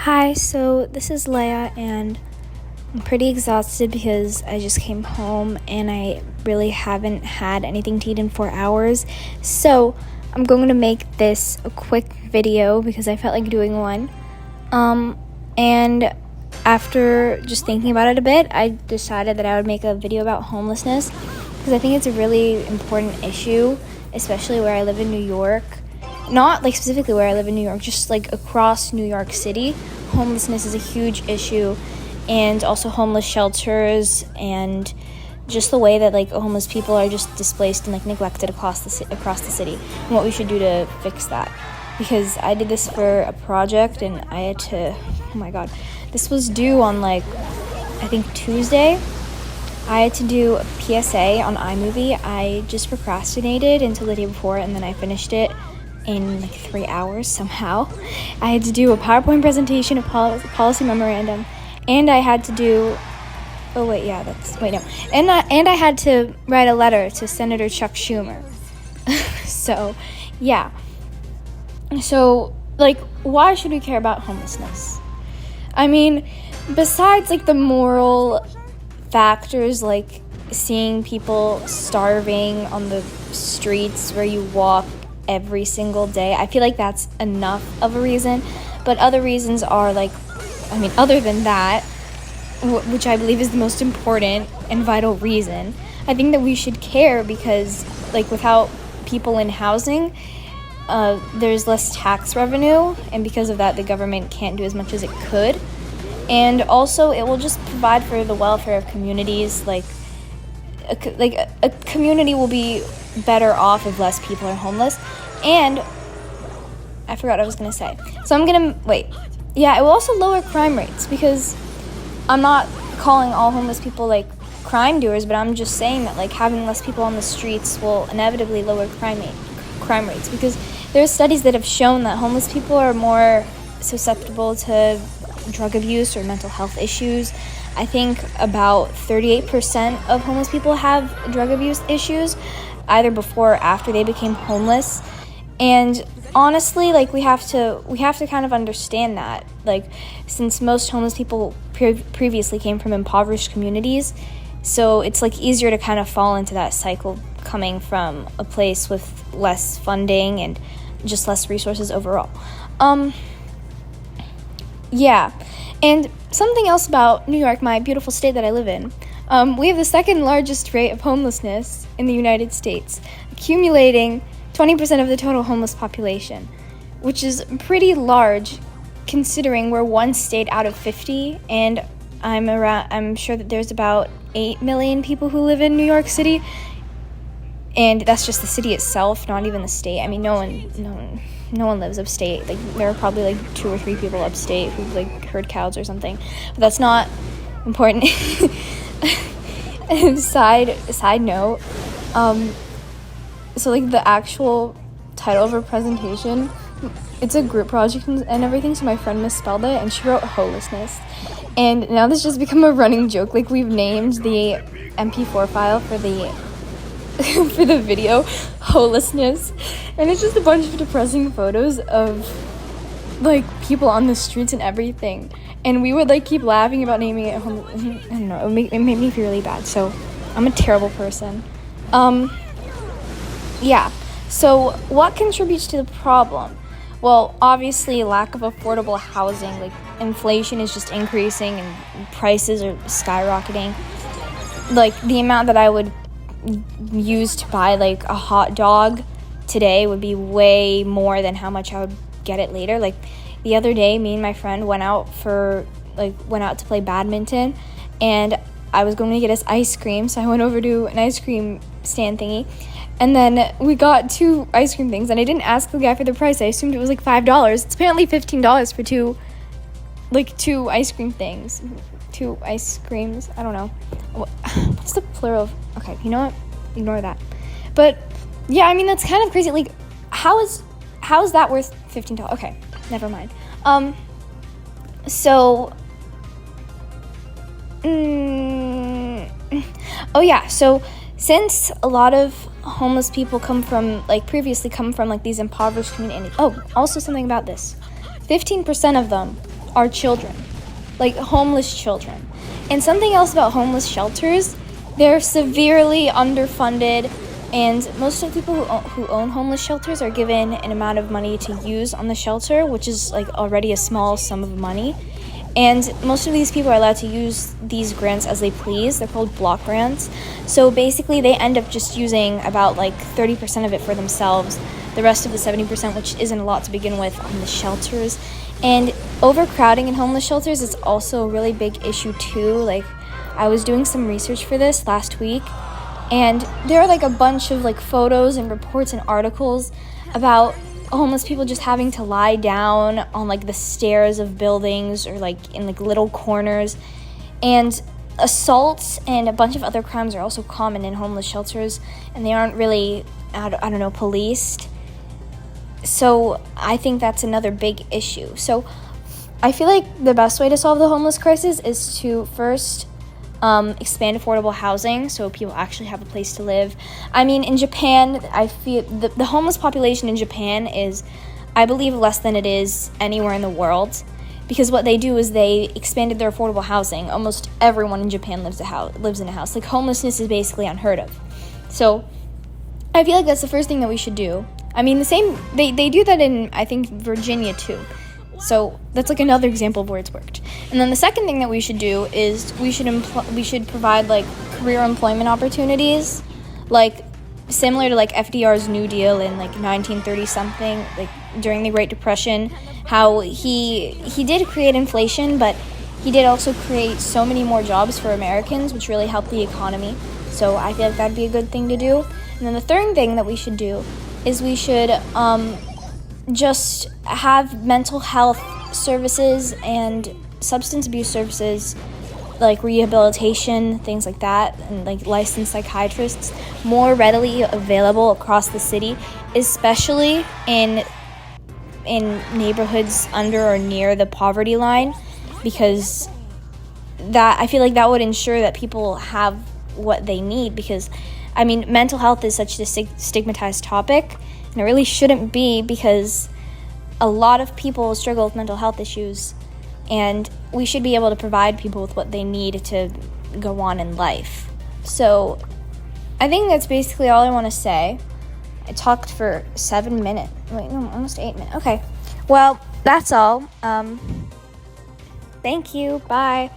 Hi, so this is Leia, and I'm pretty exhausted because I just came home and I really haven't had anything to eat in 4 hours. So I'm going to make this a quick video because I felt like doing one. And after just thinking about it a bit, I decided that I would make a video about homelessness because I think it's a really important issue, especially where I live in New York. Not like specifically where I live in New York, just like across New York City, homelessness is a huge issue, and also homeless shelters and just the way that like homeless people are just displaced and like neglected across the city, and what we should do to fix that. Because I did this for a project and I had to, oh my god, this was due on like I think Tuesday. I had to do a PSA on iMovie. I just procrastinated until the day before and then I finished it in like 3 hours somehow. I had to do a PowerPoint presentation, a policy memorandum, and I had to do and I had to write a letter to Senator Chuck Schumer. So yeah, so like, why should we care about homelessness? I mean, besides like the moral factors, like seeing people starving on the streets where you walk every single day, I feel like that's enough of a reason. But other reasons are like, other than that, which I believe is the most important and vital reason, I think that we should care because like without people in housing, there's less tax revenue, and because of that the government can't do as much as it could. And also it will just provide for the welfare of communities. Like a community will be better off if less people are homeless. And I forgot what I was going to say. So it will also lower crime rates, because I'm not calling all homeless people like crime doers, but I'm just saying that like having less people on the streets will inevitably lower crime rates, because there are studies that have shown that homeless people are more susceptible to drug abuse or mental health issues. I think about 38% of homeless people have drug abuse issues, either before or after they became homeless. And honestly, like we have to kind of understand that, like, since most homeless people previously came from impoverished communities, so it's like easier to kind of fall into that cycle coming from a place with less funding and just less resources overall. Yeah. And something else about New York, my beautiful state that I live in, we have the second largest rate of homelessness in the United States, accumulating 20% of the total homeless population, which is pretty large considering we're one state out of 50, and I'm sure that there's about 8 million people who live in New York City, and that's just the city itself, not even the state. I mean, no one lives upstate. Like, there are probably like 2 or 3 people upstate who like herd cows or something, but that's not important. Side note, so like the actual title of her presentation, it's a group project and everything, so my friend misspelled it and she wrote homelessness, and now this just become a running joke. Like, we've named the MP4 file for the for the video homelessness, and it's just a bunch of depressing photos of like people on the streets and everything, and we would like keep laughing about naming it homeless. I don't know, it made me feel really bad, so I'm a terrible person. Yeah, so what contributes to the problem? Well, obviously lack of affordable housing. Like, inflation is just increasing and prices are skyrocketing. Like, the amount that I would use to buy like a hot dog today would be way more than how much I would get it later. Like, the other day, me and my friend went out to play badminton, and I was going to get us ice cream, so I went over to an ice cream stand thingy, and then we got 2 ice cream things, and I didn't ask the guy for the price. I assumed it was like $5. It's apparently $15 for two ice cream things. 2 ice creams. I don't know. What's the plural of? Okay, you know what? Ignore that. But yeah, I mean, that's kind of crazy. Like, how is that worth $15? Okay, never mind. So since a lot of homeless people previously come from like these impoverished communities. Oh, also something about this. 15% of them are children, like homeless children. And something else about homeless shelters, they're severely underfunded, and most of the people who own homeless shelters are given an amount of money to use on the shelter, which is like already a small sum of money. And most of these people are allowed to use these grants as they please. They're called block grants. So basically they end up just using about like 30% of it for themselves, the rest of the 70%, which isn't a lot to begin with, on the shelters. And overcrowding in homeless shelters is also a really big issue too. Like, I was doing some research for this last week, and there are like a bunch of like photos and reports and articles about homeless people just having to lie down on like the stairs of buildings or like in like little corners. And assaults and a bunch of other crimes are also common in homeless shelters, and they aren't really, I don't know, policed. So I think that's another big issue. So I feel like the best way to solve the homeless crisis is to first expand affordable housing so people actually have a place to live. I mean, in Japan, I feel the homeless population in Japan is, I believe, less than it is anywhere in the world, because what they do is they expanded their affordable housing. Almost everyone in Japan lives in a house. Like, homelessness is basically unheard of. So I feel like that's the first thing that we should do. I mean, they do that in, I think, Virginia too. So that's like another example of where it's worked. And then the second thing that we should do is we should provide like career employment opportunities, like similar to like FDR's New Deal in like 1930 something, like during the Great Depression. How he did create inflation, but he did also create so many more jobs for Americans, which really helped the economy. So I feel like that'd be a good thing to do. And then the third thing that we should do is we should just have mental health services and substance abuse services, like rehabilitation, things like that, and like licensed psychiatrists more readily available across the city, especially in neighborhoods under or near the poverty line, because that, I feel like that would ensure that people have what they need. Because I mean, mental health is such a stigmatized topic, and it really shouldn't be, because a lot of people struggle with mental health issues, and we should be able to provide people with what they need to go on in life. So I think that's basically all I want to say. I talked for 7 minutes. Wait, no, almost 8 minutes. Okay. Well, that's all. Thank you. Bye.